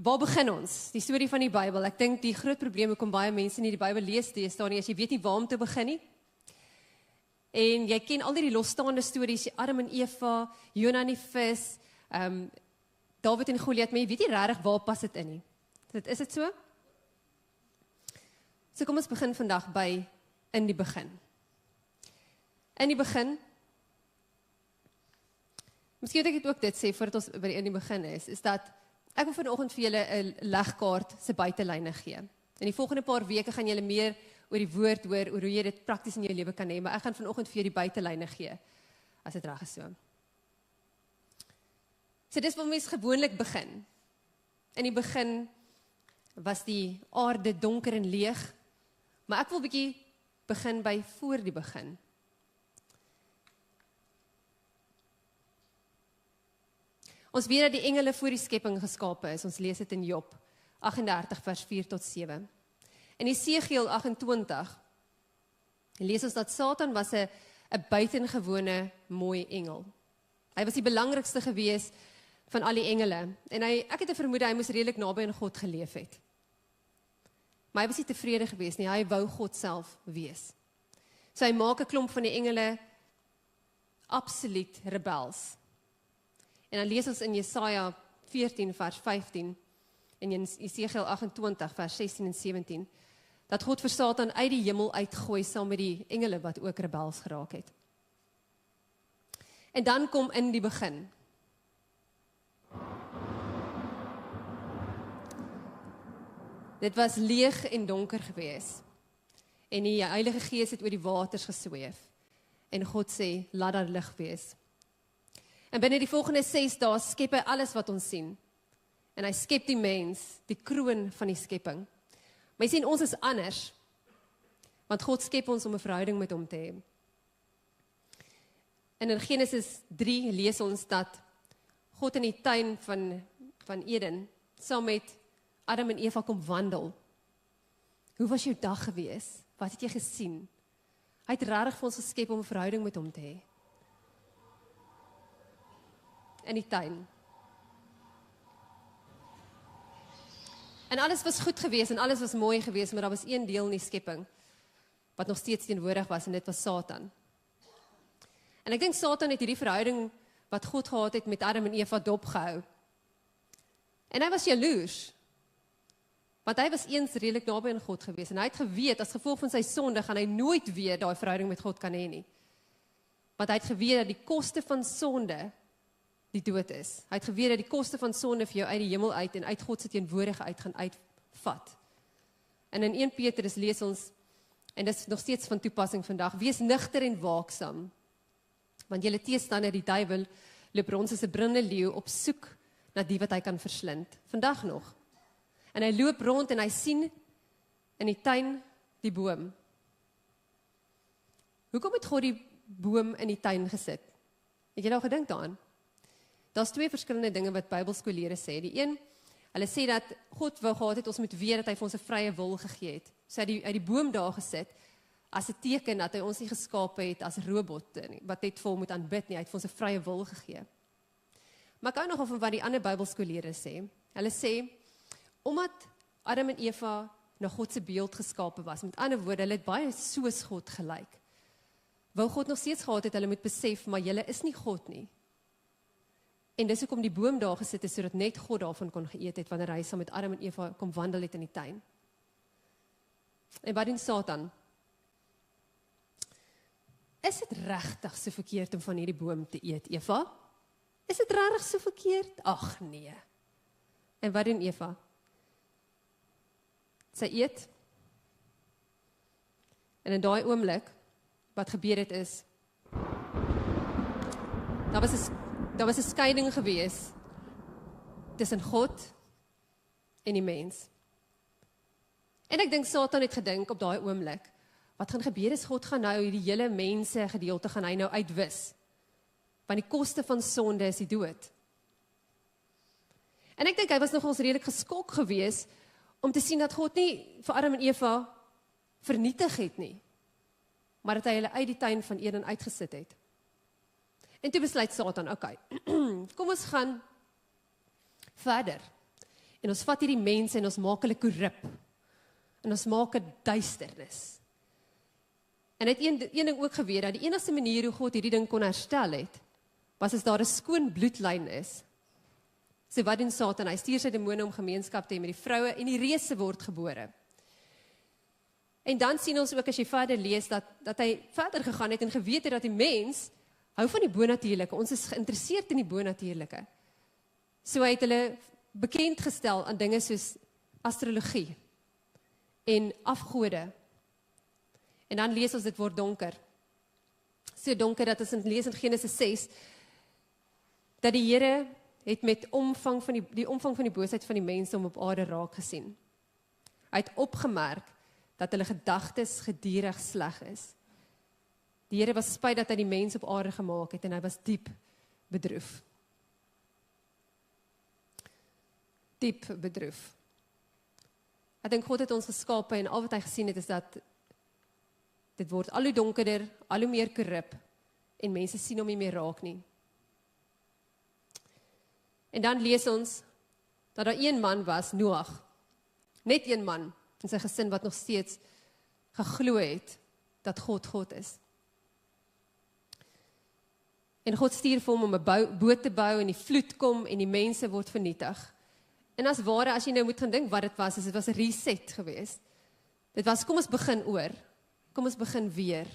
Waar begin ons? Die storie van die Bybel. Ek dink die groot probleem hoekom baie mense nie die Bybel lees deesdae nie, as jy weet nie waar om te begin nie. En jy ken al die losstaande stories, Adam en Eva, Jona en die vis, Dawid en Goliat, maar jy weet nie regtig waar pas dit in nie. Is dit so? So kom ons begin vandag by in die begin. In die begin, miskien moet ek ook dit sê, voordat ons by die in die begin is dat ek wil vanoggend vir julle 'n legkaart se buitelyne gee. In die volgende paar weke gaan julle meer oor die woord hoor, oor hoe jy dit prakties in jou lewe kan hê, maar ek gaan vanoggend vir jou die buitelyne gee, as dit reg is so. So dis waar mens gewoonlik begin. In die begin was die aarde donker en leeg, maar ek wil bietjie begin by voor die begin. Ons weet dat die engele voor die skepping geskape is. Ons lees dit in Job 38 vers 4 tot 7. In Esegiel 28 lees ons dat Satan was 'n buitengewone mooi engel. Hy was die belangrikste gewees van al die engele en ek het 'n vermoede hy moes redelik naby aan God geleef het. Maar hy was nie tevrede gewees nie, hy wou God self wees. So hy maak 'n klomp van die engele absoluut rebels. En dan lees ons in Jesaja 14 vers 15 en in Esegiel 28 vers 16 en 17 dat God vir Satan uit die hemel uitgooi saam met die engele wat ook rebels geraak het. En dan kom in die begin. Dit was leeg en donker gewees. En die Heilige Gees het oor die waters gesweef. En God sê, laat daar lig wees. En binne die volgende 6 dae skep hy alles wat ons sien. En hy skep die mens, die kroon van die skepping. Maar jy sien, ons is anders. Want God skep ons om 'n verhouding met hom te hê. En in Genesis 3 lees ons dat God in die tuin van Eden saam met Adam en Eva kom wandel. Hoe was jou dag gewees? Wat het jy gesien? Hy het regtig vir ons geskep om 'n verhouding met hom te hê. In die tuin. En alles was goed gewees en alles was mooi gewees, maar daar was een deel in die skepping wat nog steeds teenwoordig was en dit was Satan. En ek dink Satan het hierdie verhouding wat God gehad het met Adam en Eva dopgehou. En hy was jaloers. Want hy was eens redelik naby aan God gewees en hy het geweet as gevolg van sy sonde gaan hy nooit weer daai verhouding met God kan hê nie. Want hy het geweet dat die koste van sonde die dood is. Hy het geweet dat die koste van sonde vir jou uit die hemel uit en uit God se teenwoordigheid uit gaan uitvat. En in 1 Petrus lees ons, en dit is nog steeds van toepassing vandag, wees nugter en waaksaam. Want julle teestander, die duiwel, loop rond soos 'n brullende leeu op soek na die wat hy kan verslind. Vandag nog. En hy loop rond en hy sien in die tuin die boom. Hoekom het God die boom in die tuin gesit? Het jy nou gedink daaraan? Daar's 2 verskillende dinge wat Bybelskoolleerders sê. Die een, hulle sê dat God wou gehad het ons moet weet dat hy vir ons 'n vrye wil gegee het. So hy het die boom daar gesit as 'n teken dat hy ons nie geskape het as robotte nie, wat net vir hom moet aanbid nie, hy het vir ons 'n vrye wil gegee. Maar ek hou nogal van wat die ander Bybelskoolleerders sê. Hulle sê, omdat Adam en Eva na God se beeld geskape was, met ander woorde, hulle het baie soos God gelyk. Wou God nog steeds gehad het, hulle moet besef, maar julle is nie God nie. En dis hoekom die boom daar gesit is, sodat net God daarvan kon geëet het, wanneer hy saam met Adam en Eva kom wandel het in die tuin. En wat doen Satan? Is dit regtig so verkeerd om van hierdie boom te eet, Eva? Is dit regtig so verkeerd? Ag nee. En wat doen Eva? Sy eet. En in daai oomblik, wat gebeur het is, daar was 'n skeiding gewees tussen God en die mens. En ek dink Satan het gedink op daai oomblik, wat gaan gebeur is God gaan nou die hele mense gedeelte gaan hy nou uitwis. Want die koste van sonde is die dood. En ek dink hy was nogals redelik geskok gewees om te sien dat God nie vir Adam en Eva vernietig het nie, maar dat hy hulle uit die tuin van Eden uitgesit het. En toe besluit Satan, okay, kom ons gaan verder. En ons vat hierdie mense en ons maak hulle korrup. En ons maak 'n duisternis. En het een ding ook geweet, dat die enigste manier hoe God hierdie ding kon herstel het, was as daar 'n skoon bloedlyn is. So wat doen Satan? Hy stuur sy demone om gemeenskap te hê met die vroue en die reëse word gebore. En dan sien ons ook as jy verder lees dat hy verder gegaan het en geweet het dat die mens hou van die bonatuurlike. Ons is geïnteresseerd in die bonatuurlike. So hy het hulle bekend gestel aan dinge soos astrologie en afgode. En dan lees ons dit word donker. So donker dat ons lees in Genesis 6 dat die Here het met die omvang van die boosheid van die mense om op aarde raak gesien. Hy het opgemerk dat hulle gedagtes gedurig sleg is. Die Here was spyt dat hy die mens op aarde gemaak het en hy was diep bedroef. Diep bedroef. Ek dink God het ons geskape en al wat hy gesien het is dat dit word al hoe donkerder, al hoe meer korrup en mense sien hom nie meer raak nie. En dan lees ons dat daar een man was, Noag. Net een man in sy gesin wat nog steeds geglo het dat God is. En God stuur vir hom om 'n boot te bou en die vloed kom en die mense word vernietig. En as ware, as jy nou moet gaan dink wat dit was 'n reset geweest. Dit was, kom ons begin oor. Kom ons begin weer.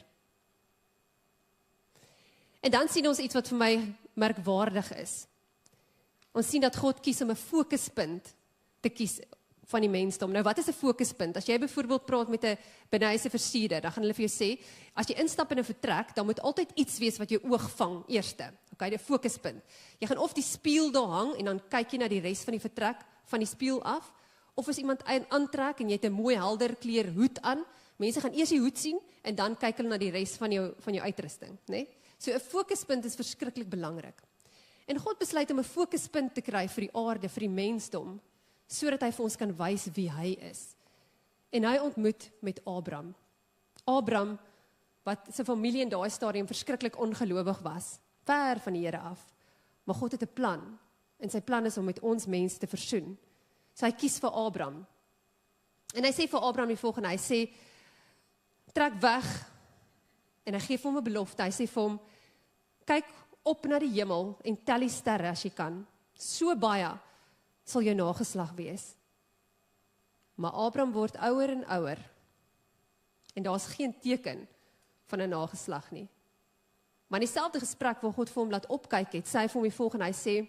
En dan sien ons iets wat vir my merkwaardig is. Ons sien dat God kies om 'n fokuspunt te kies van die mensdom. Nou, wat is 'n fokuspunt? As jy byvoorbeeld praat met 'n binnehuise versierder, dan gaan hulle vir jou sê, as jy instap in 'n vertrek, dan moet altyd iets wees wat jou oog vang eerste. Okay, die fokuspunt. Jy gaan of die spieël daar hang en dan kyk jy na die res van die vertrek van die spieël af, of as iemand aantrek en jy het 'n mooi helder kleur hoed aan, mense gaan eers die hoed sien en dan kyk hulle na die res van jou uitrusting, né? So 'n fokuspunt is verskriklik belangrik. En God besluit om 'n fokuspunt te kry vir die aarde, vir die mensdom, sodat hy vir ons kan wys wie hy is. En hy ontmoet met Abraham. Abraham, wat sy familie in daai stadium verskriklik ongelowig was, ver van die Here af. Maar God het 'n plan, en sy plan is om met ons mense te versoen. So hy kies vir Abraham. En hy sê vir Abraham die volgende, hy sê, trek weg, en hy gee vir hom 'n belofte, hy sê vir hom, kyk op na die hemel, en tel die sterre as jy kan, so baie sal jou nageslag wees. Maar Abraham word ouer en ouer, en daar's geen teken van 'n nageslag nie. Maar in dieselfde gesprek waar God vir hom laat opkyk het, sê hy vir hom die volgende, hy sê,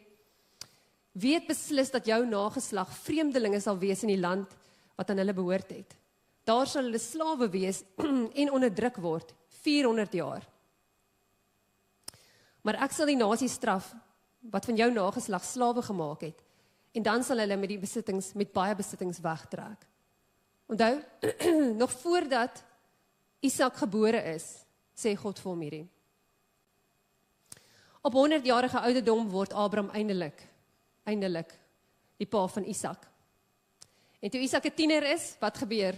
wie het beslis dat jou nageslag vreemdelinge sal wees in die land wat aan hulle behoort het? Daar sal hulle slawe wees en onderdruk word, 400 jaar. Maar ek sal die nasie straf, wat van jou nageslag slawe gemaak het, en dan sal hulle met baie besittings wegtrek. Onthou, nog voordat Isak gebore is, sê God vir hom hierdie. Op 100-jarige ouderdom word Abraham eindelik die pa van Isak. En toe Isak 'n tiener is, wat gebeur?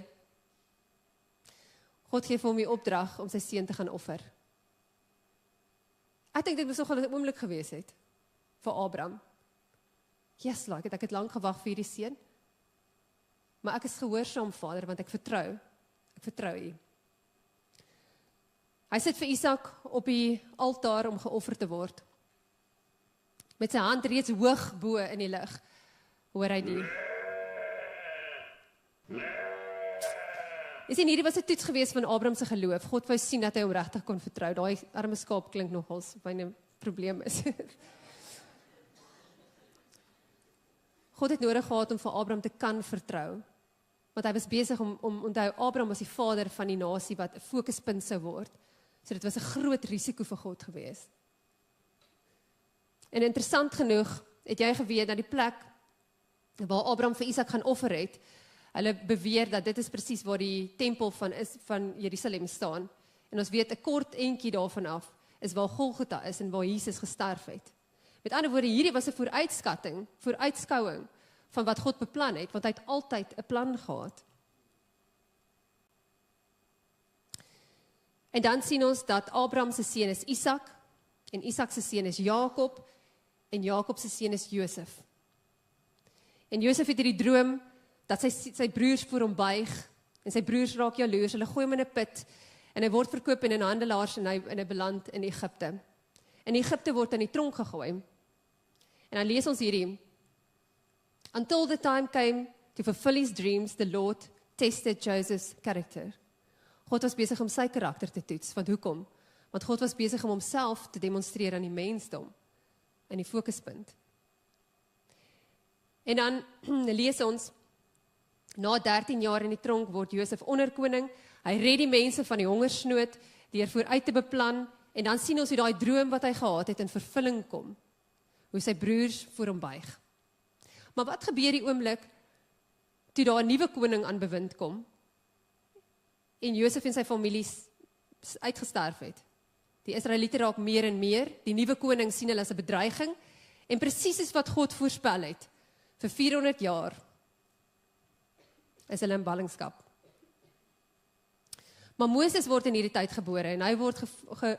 God gee vir hom die opdrag om sy seun te gaan offer. Ek dink dit moes nogal 'n oomblik gewees het vir Abraham. Yes, ek het lank gewag vir hierdie seun, maar ek is gehoorsaam, Vader, want ek vertrou U. Hy sit vir Isak op die altaar om geoffer te word. Met sy hand reeds hoog bo in die lug, hoor hy die. Jy sien, hierdie was 'n toets gewees van Abraham se geloof. God wou sien dat hy hom regtig kon vertrou. Daai arme skaap klink nogals of hy 'n probleem is. God het nodig gehad om vir Abraham te kan vertrou. Want hy was besig om onthou, Abraham was die vader van die nasie wat 'n fokuspunt sou word. So dit was 'n groot risiko vir God gewees. En interessant genoeg, het jy geweet dat die plek waar Abraham vir Isak gaan offer het, hulle beweer dat dit is presies waar die tempel van Jerusalem staan. En ons weet 'n kort entjie daarvan af is waar Golgotha is en waar Jesus gesterf het. Met ander woorde, hierdie was 'n vooruitskouing van wat God beplan het, want hy het altyd 'n plan gehad. En dan sien ons dat Abraham se seun is Isak, en Isak se seun is Jakob, en Jakob se seun is Josef. En Josef het hierdie droom, dat sy broers voor hom buig, en sy broers raak jaloers, hulle gooi hom in 'n put, en hy word verkoop in 'n handelaars, en hy beland in Egipte. In Egipte word hy in die tronk gegooi. En dan lees ons hierdie, until the time came to fulfill his dreams, the Lord tested Joseph's character. God was besig om sy karakter te toets, want hoekom? Want God was besig om homself te demonstreer aan die mensdom, in die fokuspunt. En dan lees ons, na 13 jaar in die tronk word Josef onderkoning, hy red die mense van die hongersnood, deur vooruit te beplan, en dan sien ons hoe daai droom wat hy gehad het in vervulling kom, hoe sy broers voor hom buig. Maar wat gebeur die oomblik, toe daar 'n nuwe koning aan bewind kom, en Josef en sy familie uitgesterf het? Die Israeliete raak meer en meer, die nuwe koning sien hulle as 'n bedreiging, en presies is wat God voorspel het, vir 400 jaar, is hulle in ballingskap. Maar Moses word in hierdie tyd gebore, en hy word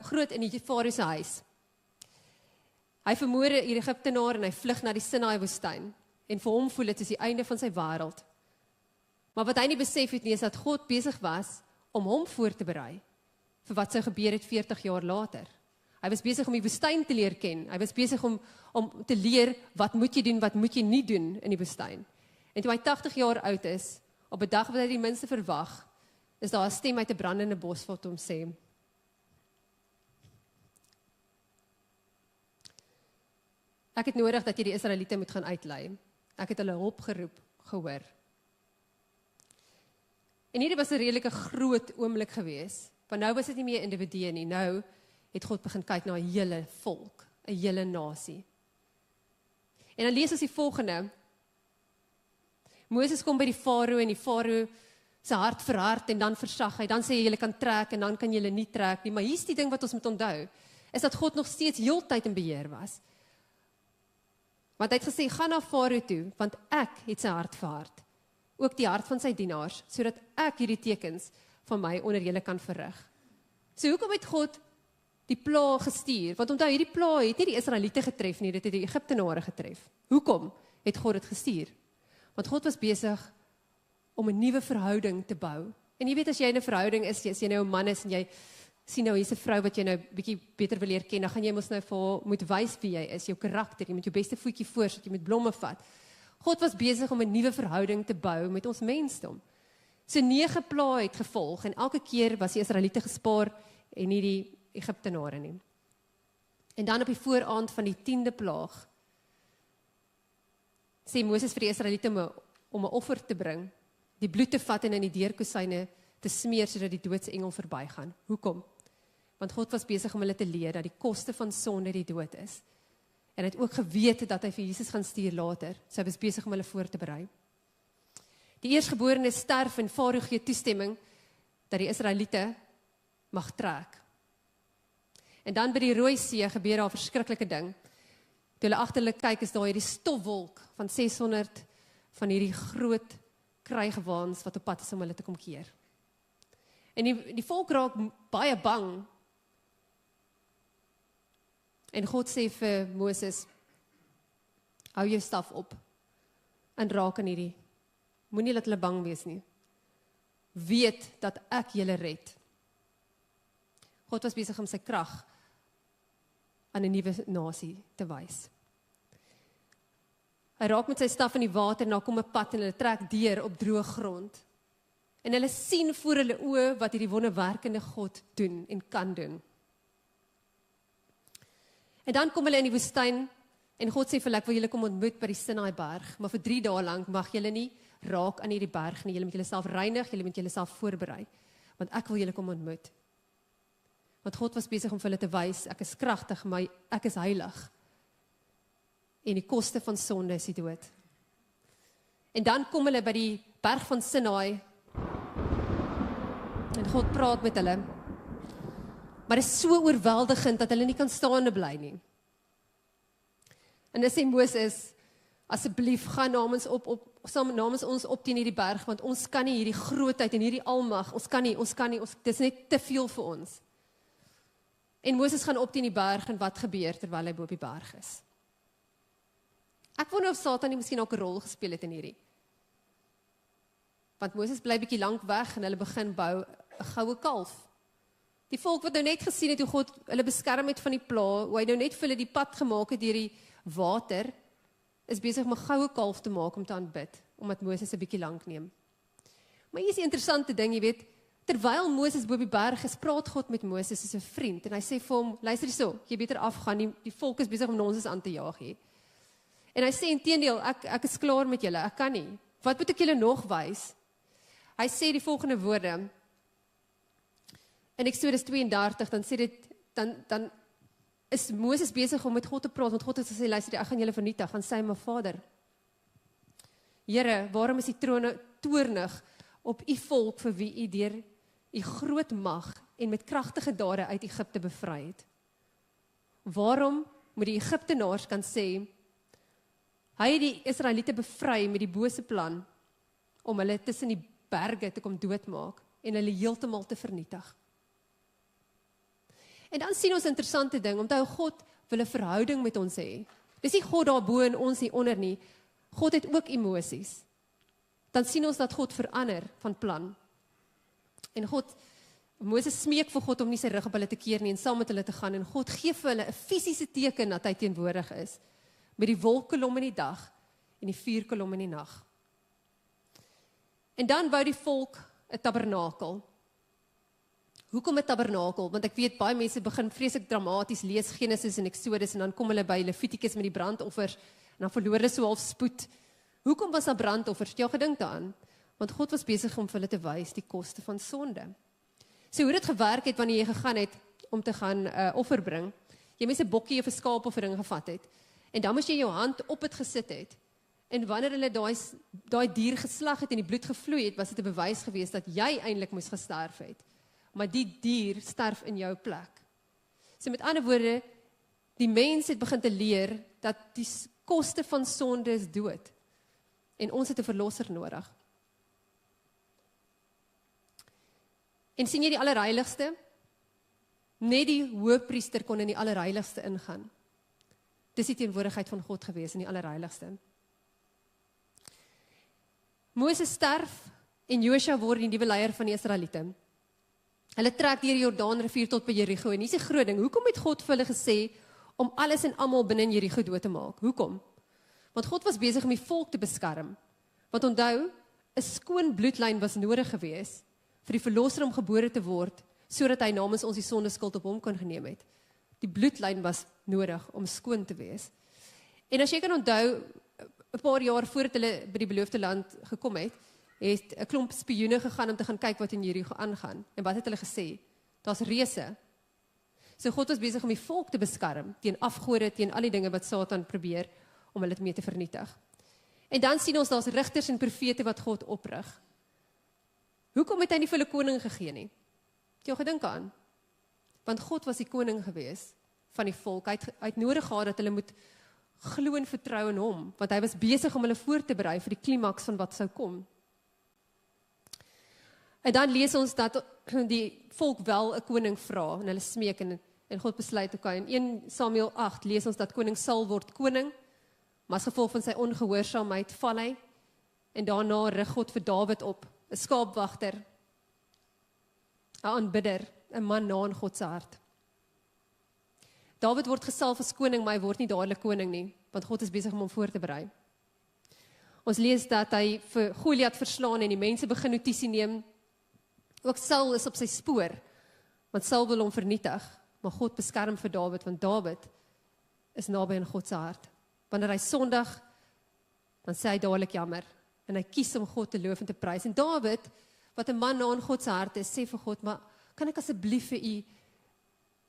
groot in die Farao se huis. Hy vermoor 'n Egiptenaar, en hy vlug na die Sinaï-woestyn, en vir hom voel dit soos die einde van sy wêreld. Maar wat hy nie besef het nie, is dat God besig was om hom voor te berei vir wat sou gebeur het 40 jaar later. Hy was besig om die woestyn te leer ken. Hy was besig om te leer wat moet jy doen, wat moet jy nie doen in die woestyn. En toe hy 80 jaar oud is, op 'n dag wat hy die minste verwag, is daar 'n stem uit 'n brandende bos wat hom sê: ek het nodig dat jy die Israeliete moet gaan uitlei. Ek het hulle hulp gehoor. En hierdie was 'n redelike groot oomblik gewees, want nou was dit nie meer individue nie, nou het God begin kyk na 'n hele volk, 'n hele nasie. En dan lees ons die volgende, Moses kom by die Farao, en die Farao sy hart verhard, en dan versag hy, dan sê hy, julle kan trek, en dan kan julle nie trek nie, maar hier's die ding wat ons moet onthou, is dat God nog steeds heeltyd in beheer was. Want hy het gesê, gaan na Farao toe, want ek het sy hart verhard, ook die hart van sy dienaars, sodat ek hierdie tekens van my onder julle kan verrig. So hoekom het God die pla gestuur? Want onthou, hierdie pla het nie die Israeliete getref nie, dit het die Egiptenare getref. Hoekom het God dit gestuur? Want God was besig om 'n nuwe verhouding te bou. En jy weet, as jy in 'n verhouding is, as jy nou 'n man is, en jy sien nou, hier's 'n vrou wat jy nou bietjie beter wil leer ken, dan gaan jy mos nou vir haar moet wys wie jy is, jou karakter, jy moet jou beste voetjie voorsit, jy moet blomme vat. God was besig om 'n nuwe verhouding te bou met ons mensdom. So 9 plaae het gevolg, en elke keer was die Israeliete gespaar, en nie die Egiptenare nie. En dan op die vooraand van die 10de plaag, sê Moses vir die Israeliete om 'n offer te bring, die bloed te vat en in die deurkusyne te smeer, sodat die doodsengel verbygaan. Hoekom? Want God was besig om hulle te leer dat die koste van sonde die dood is. En hy het ook geweet dat hy vir Jesus gaan stuur later, so hy was besig om hulle voor te berei. Die eerstgeborene sterf, en Farao gee toestemming dat die Israeliete mag trek. En dan by die Rooi See gebeur daar 'n verskriklike ding. Toe hulle agter hulle kyk, is daar hierdie stofwolk van 600 van hierdie groot krygswaans wat op pad is om hulle te kom keer. En die volk raak baie bang. En God sê vir Moses, hou jou staf op en raak aan hierdie. Moenie laat hulle bang wees nie. Weet dat ek julle red. God was besig om sy krag aan 'n nuwe nasie te wys. Hy raak met sy staf in die water, en daar kom 'n pad, en hulle trek deur op droë grond. En hulle sien voor hulle oë wat hierdie wonderwerkende God doen en kan doen. En dan kom hulle in die woestyn, en God sê vir hulle, ek wil julle kom ontmoet by die Sinaïberg, maar vir 3 dae lank mag julle nie raak aan hierdie berg nie, julle moet julle self reinig, julle moet julle self voorberei, want ek wil julle kom ontmoet. Want God was besig om vir hulle te wys, ek is kragtig, maar ek is heilig. En die koste van sonde is die dood. En dan kom hulle by die berg van Sinaï, en God praat met hulle. Maar dit is so oorweldigend dat hulle nie kan staande bly nie. En dan sê Moses, asseblief gaan namens ons op teen hierdie berg, want ons kan nie hierdie grootheid en hierdie almag, ons kan nie, dit is net te veel vir ons. En Moses gaan op teen die berg, en wat gebeur terwyl hy bo op die berg is? Ek wonder of Satan nie miskien ook 'n rol gespeel het in hierdie. Want Moses bly bietjie lank weg en hulle begin bou 'n goue kalf. Die volk wat nou net gesien het hoe God hulle beskerm het van die pla, hoe hy nou net vir hulle die pad gemaak het deur die water, is besig om 'n goue kalf te maak om te aanbid, omdat Moses 'n bietjie lank neem. Maar hier is 'n interessante ding, jy weet, terwyl Moses bo op die berg is, praat God met Moses as 'n vriend en hy sê vir hom, luister hierso, jy beter afgaan, die volk is besig om nonsens aan te jaag hier. En hy sê inteendeel, ek is klaar met julle, ek kan nie. Wat moet ek julle nog wys? Hy sê die volgende woorde. In Eksodus 32, dan sê dit, dan is Moses besig om met God te praat, want God het gesê, luister, ek gaan julle vernietig, gaan sê my Vader. Here, waarom is u toornig op u volk vir wie u deur u groot mag en met kragtige dade uit Egipte bevry het? Waarom moet die Egiptenaars kan sê, hy het die Israeliete bevry met die bose plan om hulle tussen die berge te kom doodmaak en hulle heeltemal te vernietig? En dan sien ons 'n interessante ding, onthou God wil 'n verhouding met ons hê. Dis nie God daarbo en ons hier onder nie. God het ook emosies. Dan sien ons dat God verander van plan. En Moses smeek vir God om nie sy rug op hulle te keer nie en saam met hulle te gaan en God gee vir hulle 'n fisiese teken dat hy teenwoordig is met die wolkkolom in die dag en die vuurkolom in die nag. En dan bou die volk 'n tabernakel. Hoekom 'n tabernakel? Want ek weet baie mense begin vreeslik dramaties lees Genesis en Exodus en dan kom hulle by Levitikus met die brandoffers en dan verloor hulle so half spoed. Hoekom was daar brandoffers? Het jy al gedink daaraan? Want God was besig om vir hulle te wys die koste van sonde. So hoe dit gewerk het wanneer jy gegaan het om te gaan offer bring, jy moes 'n bokkie of 'n skaapoffering gevat het en dan moes jy jou hand op dit gesit het. En wanneer hulle daai dier geslag het en die bloed gevloei het, was dit 'n bewys geweest dat jy eintlik moes gesterf het. Maar die dier sterf in jou plek. So met ander woorde, die mens het begin te leer dat die koste van sonde is dood. En ons het 'n verlosser nodig. En sien jy die allerheiligste? Net die hoëpriester kon in die allerheiligste ingaan. Dis die teenwoordigheid van God gewees in die allerheiligste. Moses sterf en Josua word die nuwe leier van die Israeliete. Hulle trek deur die Jordaanrivier tot by Jerigo en hier's 'n groot ding. Hoekom het God vir hulle gesê om alles en almal binne in Jerigo dood te maak? Hoekom? Want God was besig om die volk te beskerm. Want onthou, 'n skoon bloedlyn was nodig gewees vir die verlosser om gebore te word, sodat hy namens ons die sondeskuld op hom kon geneem het. Die bloedlyn was nodig om skoon te wees. En as jy kan onthou, 'n paar jaar voordat hulle by die beloofde land gekom het 'n klomp spioene gegaan om te gaan kyk wat in Jerigo aangaan. En wat het hulle gesê? Daar's reëse. So God was besig om die volk te beskerm teen afgode, teen al die dinge wat Satan probeer om hulle mee te vernietig. En dan sien ons daar's rigters en profete wat God oprig. Hoekom het hy nie vir hulle koning gegee nie? Het jy al gedink aan? Want God was die koning gewees van die volk. Hy het nodig gehad dat hulle moet glo en vertrou in hom, want hy was besig om hulle voor te berei vir die klimaks van wat sou kom. En dan lees ons dat die volk wel 'n koning vra en hulle smeek en God besluit okay. In 1 Samuel 8 lees ons dat koning Saul word koning, maar as gevolg van sy ongehoorsaamheid val hy en daarna rig God vir Dawid op, 'n skaapwagter, 'n aanbidder, 'n man na in God se hart. Dawid word gesalf as koning, maar hy word nie dadelik koning nie, want God is besig om hom voor te berei. Ons lees dat hy vir Goliat verslaan en die mense begin notisie neem. Ook Saul is op sy spoor, want Saul wil hom vernietig, maar God beskerm vir Dawid, want Dawid is naby in God se hart. Wanneer hy sondig, dan sê hy dadelik jammer, en hy kies om God te loof en te prys. En Dawid, wat 'n man na in God se hart is, sê vir God, maar kan ek asseblief vir u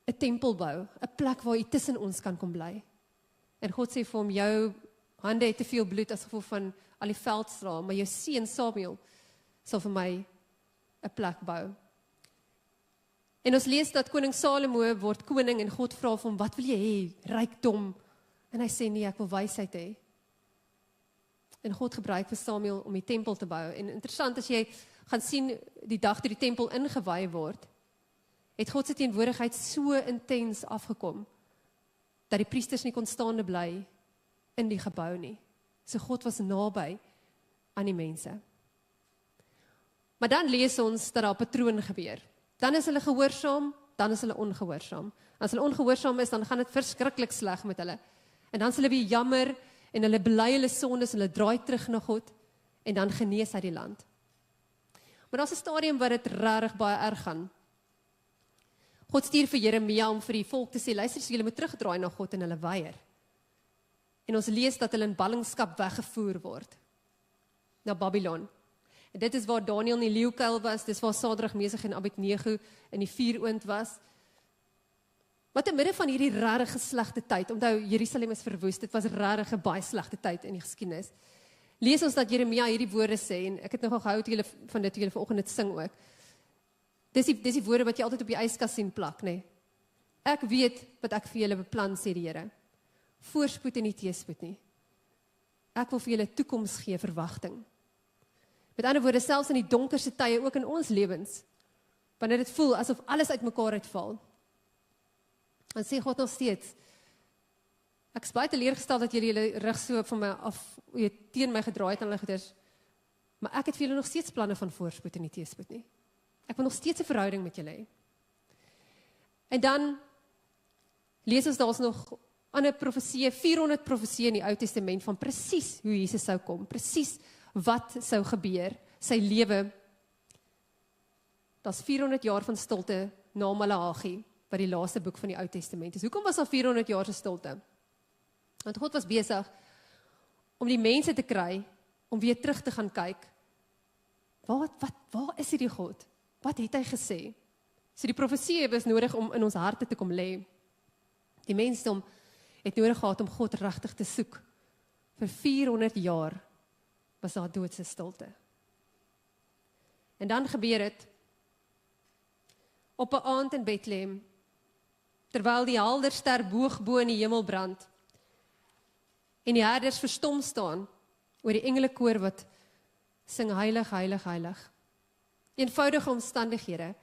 'n tempel bou, 'n plek waar u tussen ons kan kom bly? En God sê vir hom, jou hande het te veel bloed as gevolg van al die veldslae, maar jou seun Samuel sal vir my 'n plek bou. En ons lees dat koning Salomo word koning en God vra vir hom, wat wil jy hê? Rykdom. En hy sê nee, ek wil wysheid hê. En God gebruik vir Samuel om die tempel te bou. En interessant, as jy gaan sien die dag toe die tempel ingewy word, het God se teenwoordigheid so intens afgekom dat die priesters nie kon staande bly in die gebou nie. So God was naby aan die mense. Maar dan lees ons dat daar 'n patroon gebeur. Dan is hulle gehoorsaam, dan is hulle ongehoorsaam. As hulle ongehoorsaam is, dan gaan dit verskriklik sleg met hulle. En dan is hulle weer jammer, en hulle bely hulle sondes, en hulle draai terug na God, en dan genees hy die land. Maar daar's 'n stadium waar dit regtig baie erg gaan. God stuur vir Jeremia om vir die volk te sê, luister, julle moet terugdraai na God, en hulle weier. En ons lees dat hulle in ballingskap weggevoer word, na Babylon. En dit is waar Daniël in die leeukuil was, dis waar Sadrag, Mesach en Abednego in die vuuroond was. Maar te midde van hierdie regtig slegte tyd, onthou Jerusalem is verwoes, dit was regtig 'n baie slegte tyd in die geskiedenis. Lees ons dat Jeremia hierdie woorde sê, en ek het nogal gehou toe julle van dit toe julle vanoggend dit sing ook. Dis die woorde wat jy altyd op die yskas sien plak, nê? Ek weet wat ek vir julle beplan, sê die Here. Voorspoed en nie teëspoed nie. Ek wil vir julle toekoms gee, verwagting. Met ander woorde, selfs in die donkerste tye, ook in ons lewens, wanneer dit voel asof alles uitmekaar uitval, dan sê God nog steeds, ek is baie teleurgestel dat julle rug so van my af, teen my gedraai het aan hulle goeders, maar ek het vir julle nog steeds planne van voorspoed en nie teëspoed nie. Ek wil nog steeds 'n verhouding met julle hê. En dan lees ons daar's nog ander profeseë, 400 profeseë in die Ou Testament van presies hoe Jesus sou kom, presies wat sou gebeur, sy lewe. Daar's 400 jaar van stilte na Maleagi, wat die laaste boek van die Ou Testament is. Hoekom was daar 400 jaar se stilte? Want God was besig om die mense te kry, om weer terug te gaan kyk. Waar is hierdie God? Wat het hy gesê? So die profeseë is nodig om in ons harte te kom lê. Die mensdom het nodig gehad om God regtig te soek. Vir 400 jaar was daar doodse stilte. En dan gebeur dit op 'n aand in Bethlehem, terwyl die helder ster boog bo in die hemel brand, en die herders verstom staan oor die engelekoor wat sing heilig, heilig, heilig. Eenvoudige omstandighede,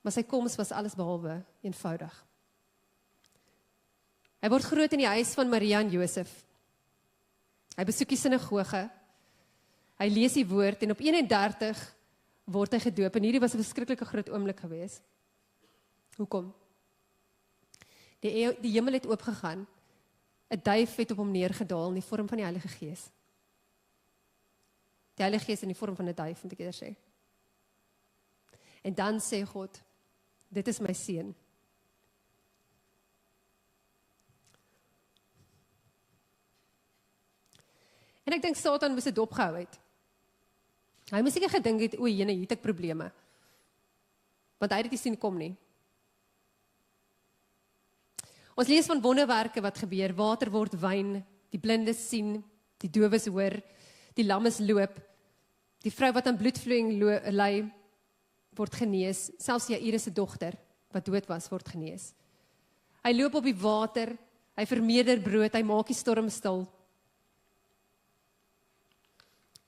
maar sy koms was alles behalwe eenvoudig. Hy word groot in die huis van Maria en Josef. Hy besoek die sinagoge, hy lees die woord, en op 31 word hy gedoop, en hierdie was 'n verskriklike groot oomblik geweest. Hoekom? Die hemel het oopgegaan, 'n duif het op hom neergedaal in die vorm van die Heilige Gees. Die Heilige Gees in die vorm van 'n duif, moet ek eers sê. En dan sê God, dit is my seun. En ek dink Satan moes dit dopgehou het. Hy moes seker gedink het, o jene, hier het ek probleme. Want hy het dit nie sien kom nie. Ons lees van wonderwerke wat gebeur, water word wyn, die blindes sien, die dowes hoor, die lammes loop, die vrou wat aan bloedvloeiing ly, word genees, selfs Jairus se dogter, wat dood was, word genees. Hy loop op die water, hy vermeerder brood, hy maak die storm stil.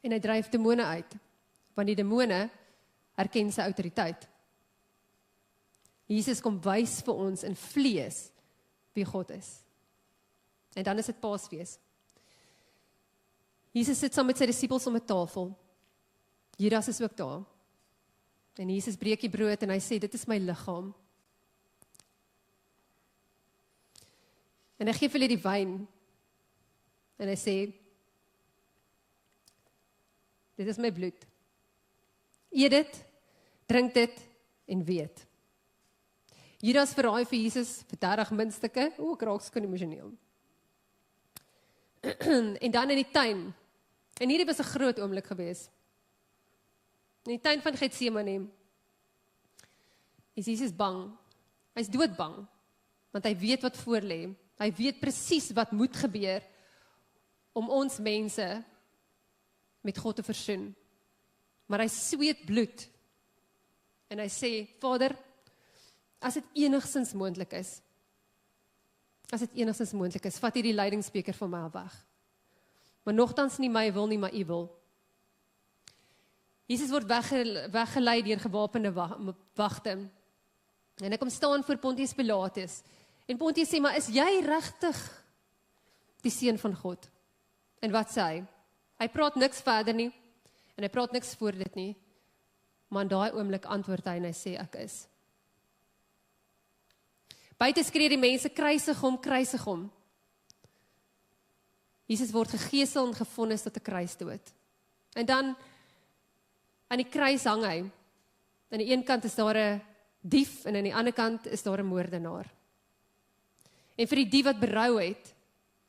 En hy dryf demone uit, want die demone erken sy autoriteit. Jesus kom wys vir ons in vlees wie God is. En dan is dit Paasfees. Jesus sit saam met sy disippels om 'n tafel. Judas is ook daar. En Jesus breek die brood en hy sê, dit is my liggaam. En hy gee vir hulle die wyn. En hy sê, dit is my bloed. Eet dit, drink dit en weet. Judas verraai vir Jesus vir 30 muntstukke. Ek raak skoon emosioneel. En dan in die tuin. En hierdie was 'n groot oomblik geweest. In die tuin van Getsemane is Jesus bang. Hy's doodbang, want hy weet wat voor lê. Hy weet presies wat moet gebeur om ons mense met God te versoen. Maar hy sweet bloed. En hy sê, Vader, as dit enigstens moontlik is, vat hierdie lydingsbeker van my af weg. Maar nogtans nie my wil nie, maar u wil. Jesus word weggelei deur gewapende wagte. En hy kom staan voor Pontius Pilatus. En Pontius sê, maar is jy regtig die seun van God? En wat sê hy? Hy praat niks verder nie, en hy praat niks voor dit nie, maar in daai oomblik antwoord hy en hy sê, ek is. Buite skree die mense, kruisig hom, kruisig hom. Jesus word gegeesel en gevonnis tot 'n kruisdood. En dan, aan die kruis hang hy. Aan die een kant is daar 'n dief, en aan die ander kant is daar 'n moordenaar. En vir die dief wat berou het,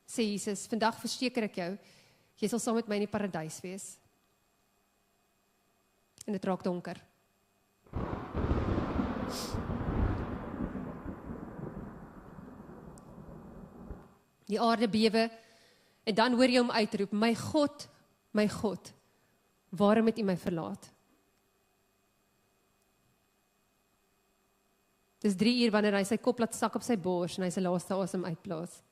sê Jesus, vandag verseker ek jou, jy sal saam met my in die paradys wees. En dit raak donker. Die aarde bewe, en dan hoor jy hom uitroep, my God, waarom het U my verlaat? Dis 3 uur wanneer hy sy kop laat sak op sy bors, en hy sy laaste asem uitblaas.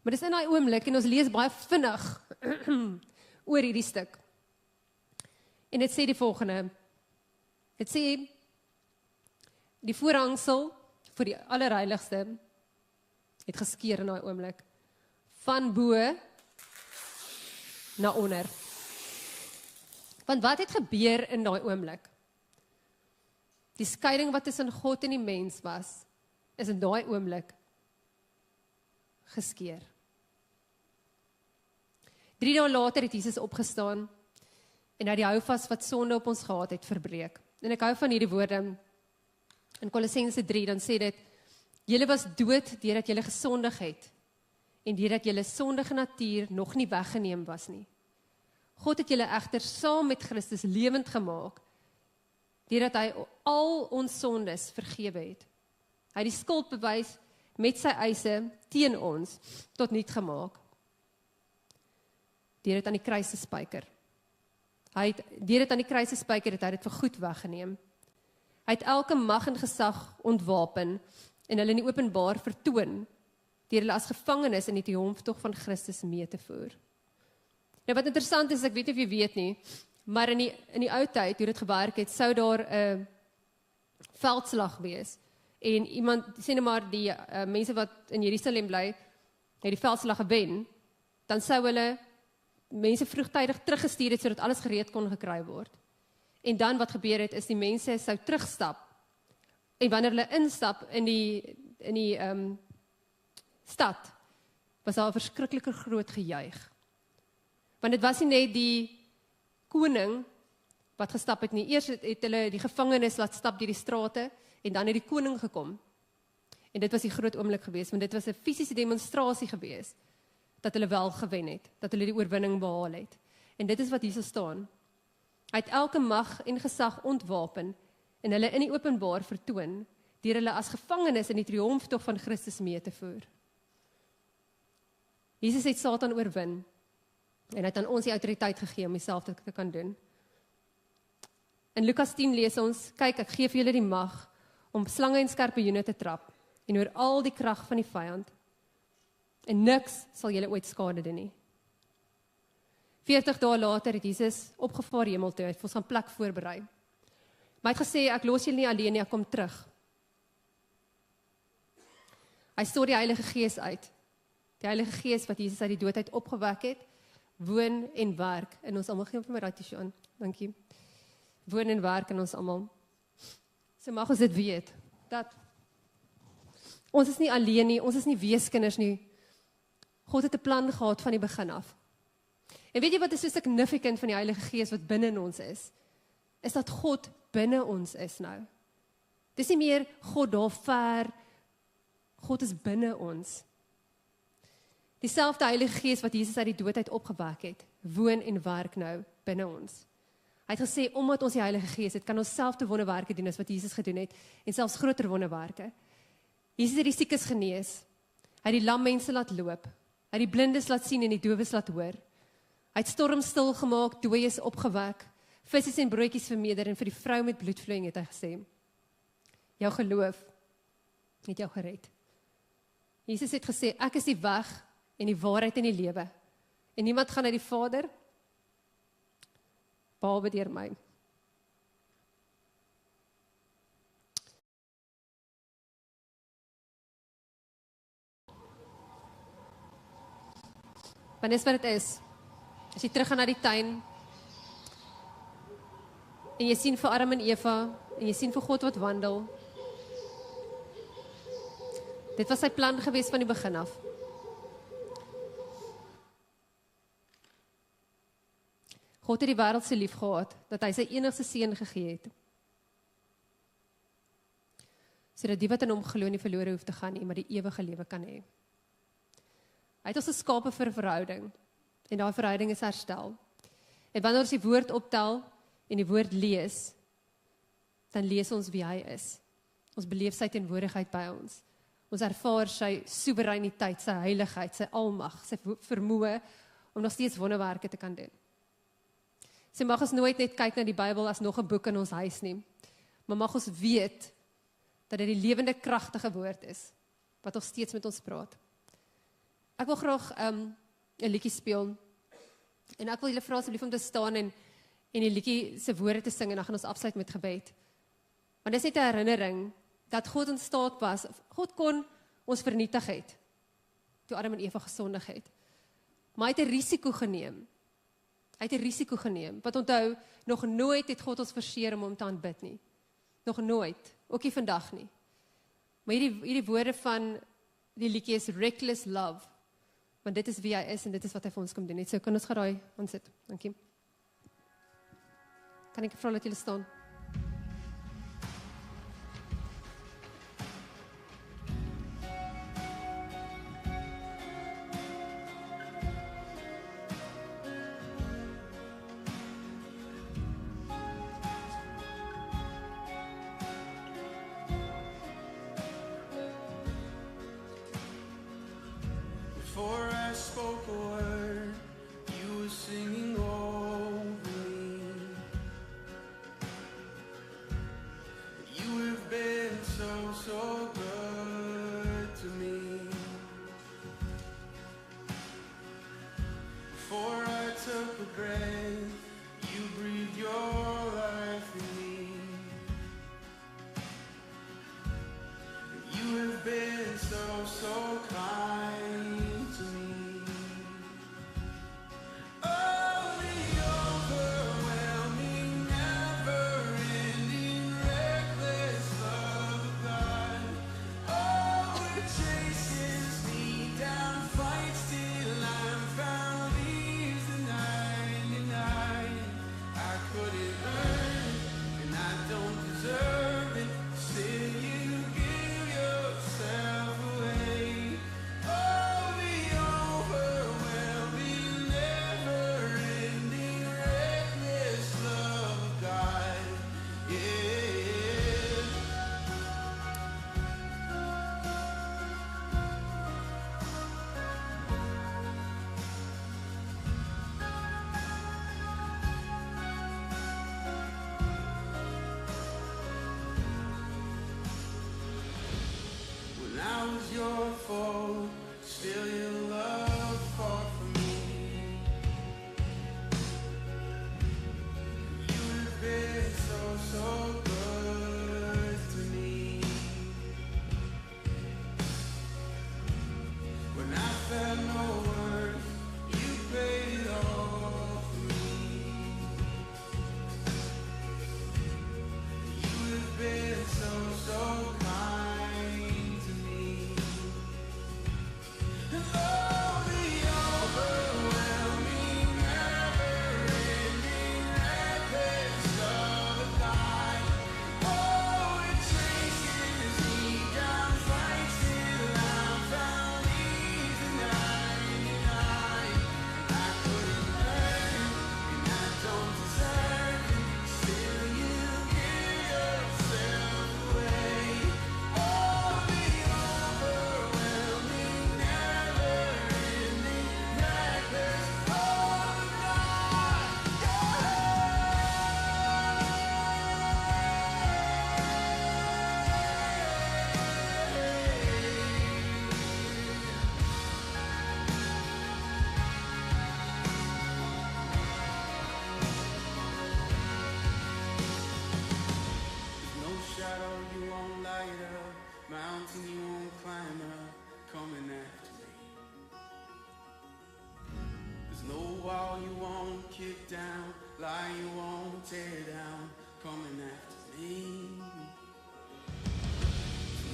Maar dis in daai oomblik, en ons lees baie vinnig oor hierdie stuk. En dit sê die volgende, dit sê, die voorhangsel vir die allerheiligste het geskeur in daai oomblik, van bo na onder. Want wat het gebeur in daai oomblik? Die skeiding wat tussen God en die mens was, is in daai oomblik geskeur. 3 dae later het Jesus opgestaan, en hy die houvas wat sonde op ons gehad het, verbreek. En ek hou van hierdie woorde, in Kolossense 3, dan sê dit, julle was dood deurdat julle gesondig het, en deurdat julle sondige natuur nog nie weggeneem was nie. God het julle egter saam met Christus lewend gemaak, deurdat hy al ons sondes vergewe het. Hy het die skuldbewys met sy eise teen ons tot niet gemaak, deur dit aan die kruis te spyker. Deur dit aan die kruis te spyker, het hy dit vir goed weggeneem. Hy het elke mag en gesag ontwapen, en hulle in die openbaar vertoon, deur hulle as gevangenes in die triomftog van Christus mee te voer. Nou wat interessant is, ek weet of jy weet nie, maar in die ou tyd, hoe dit gewerk het, sou daar 'n veldslag wees, en iemand, sê nou maar die mense wat in Jerusalem bly, het die veldslag gewen, dan sou hulle mense vroegtydig teruggestuur het, sodat alles gereed kon gekry word. En dan wat gebeur het, is die mense sou terugstap, en wanneer hulle instap in die stad, was daar 'n verskriklike groot gejuig. Want dit was nie net die koning wat gestap het nie, eers het hulle die gevangenes laat stap deur die strate, en dan het die koning gekom. En dit was die groot oomblik gewees, want dit was 'n fisiese demonstrasie gewees, dat hulle wel gewen het, dat hulle die oorwinning behaal het. En dit is wat hier staan. Hy het elke mag en gesag ontwapen, en hulle in die openbaar vertoon, deur hulle as gevangenes in die triomftog van Christus mee te voer. Jesus het Satan oorwin, en hy het aan ons die autoriteit gegee om dieselfde te kan doen. In Lukas 10 lees ons, kyk, ek gee vir julle die mag om slange en skorpioene te trap, en oor al die krag van die vyand, en niks sal julle ooit skade doen nie. 40 dae later het Jesus opgevaar hemel toe, hy het vir ons 'n plek voorberei. Maar hy het gesê, ek los julle nie alleen nie, ek kom terug. Hy stort die Heilige Gees uit. Die Heilige Gees wat Jesus uit die dood uit opgewek het, woon en werk in ons almal. Geef vir my daai tissue aan. Dankie. Woon en werk in ons almal. So mag ons dit weet, dat ons is nie alleen nie, ons is nie weeskinders nie. God het 'n plan gehad van die begin af. En weet jy wat is so significant van die Heilige Gees wat binne in ons is dat God binne ons is nou. Dis nie meer God daar ver, God is binne ons. Dieselfde Heilige Gees wat Jesus uit die dood uit opgewek het, woon en werk nou binne ons. Hy het gesê, omdat ons die Heilige Gees het, kan ons selfde wonderwerke doen as wat Jesus gedoen het, en selfs groter wonderwerke. Jesus het die siekes genees, hy het die lam mense laat loop, hy het die blindes laat sien en die dowes laat hoor. Hy het storm stil gemaak, dooies opgewek, visse en broodjies vermeerder, en vir die vrou met bloedvloeiing het hy gesê, jou geloof het jou gered. Jesus het gesê, ek is die weg en die waarheid en die lewe, en niemand gaan na die Vader, behalwe deur my. Want dis wat dit is. As jy terug gaan na die tuin, en jy sien vir Adam en Eva, en jy sien vir God wat wandel. Dit was sy plan gewees van die begin af. God het die wêreld so lief gehad, dat hy sy enigste seun gegee het. Sodat die wat in hom glo nie verlore hoef te gaan nie, maar die ewige lewe kan hê. Hy het ons geskape vir 'n verhouding, en daai verhouding is herstel. En wanneer ons die woord optel, en die woord lees, dan lees ons wie hy is. Ons beleef sy teenwoordigheid by ons. Ons ervaar sy soewereiniteit, sy heiligheid, sy almag, sy vermoë om nog steeds wonderwerke te kan doen. So mag ons nooit net kyk na die Bybel as nog 'n boek in ons huis nie, maar mag ons weet dat dit die lewende, kragtige woord is, wat nog steeds met ons praat. Ek wil graag 'n liedjie speel, en ek wil julle vra asseblief om te staan en die liedjie se woorde te sing, en dan gaan ons afsluit met gebed. Want dis net 'n herinnering, dat God in staat was, God kon ons vernietig het, toe Adam en Eva gesondig het. Maar hy het 'n risiko geneem. Hy het 'n risiko geneem, wat onthou, nog nooit het God ons verseer om hom te aanbid nie. Nog nooit, ook nie vandag nie. Maar hierdie woorde van die liedjie is reckless love, want dit is wie hy is, en dit is wat hy vir ons kom doen. Net so, kan ons geraai aan sit. Dankie. Kan ek vra dat julle staan? Before I spoke a word, you were singing over me. You have been so good to me. Before I took a breath, you breathed your life in me. You have been so kind. lie you won't tear down, coming after me.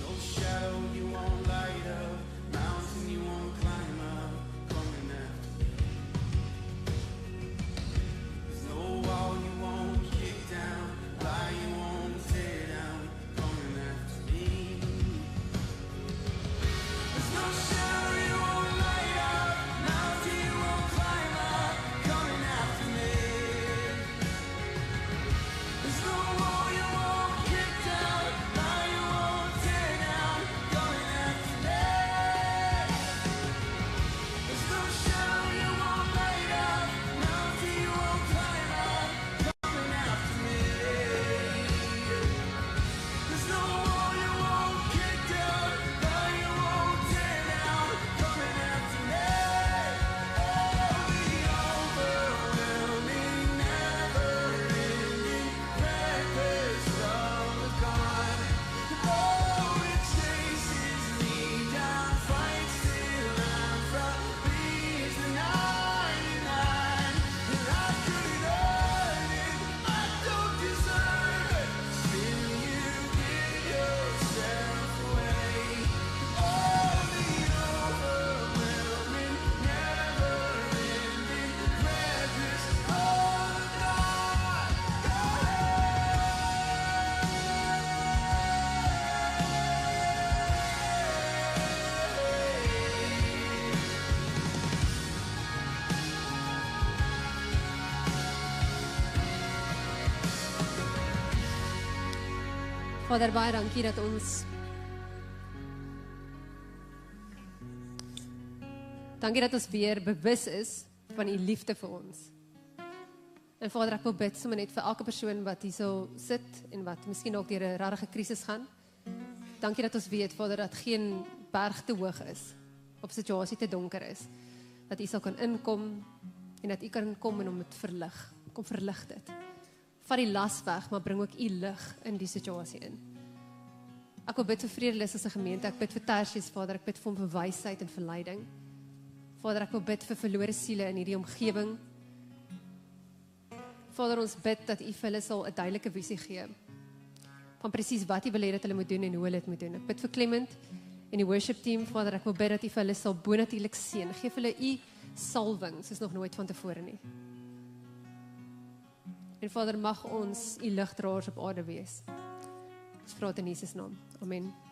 No shadow you won't light up, mountain you won't climb up, coming after me. There's no wall you won't kick down, lie you won't tear down, coming after me. There's no shadow you won't light up, mountain you won't climb up, coming after me. There's no wall you won't kick down, lie you won't tear down, coming after me. There's no shadow you won't light up, mountain you won't climb up, coming after me. There's no wall you won't kick down, lie you won't tear down, coming after me. Oh, the overwhelming, never-ending breakfast of the God. Oh, it chases me down, fights till I'm from leaves the 99. And I couldn't earn it, I don't deserve it. Still you give yourself away. Oh, the overwhelming, never-ending breakfast of God. Vader, baie dankie dat ons weer bewus is van u liefde vir ons. En Vader, ek wil bid sommer net vir elke persoon wat hier so sit en wat miskien ook deur 'n rarige krisis gaan. Dankie dat ons weet, Vader, dat geen berg te hoog is of situasie te donker is. Dat u sal kan inkom en dat u kan kom en om dit verlig. Kom verlig dit. Vat die las weg, maar bring ook u lig in die situasie in. Ek wil bid vir Vredelus as 'n gemeente. Ek bid vir Tersius, Vader. Ek bid vir hom vir wysheid en vir leiding. Vader, ek wil bid vir verlore siele in hierdie omgewing. Vader, ons bid dat u vir hulle sal 'n duidelike visie gee van presies wat u wil hê dat hulle moet doen en hoe hulle dit moet doen. Ek bid vir Clement en die worship team, Vader. Ek wil bid dat u vir hulle sal bonatuurlik seën. Geef hulle u salwing soos nog nooit van tevore nie. En Vader, mag ons u ligdraers op aarde wees. Ons vra dit in Jesus naam. Amen.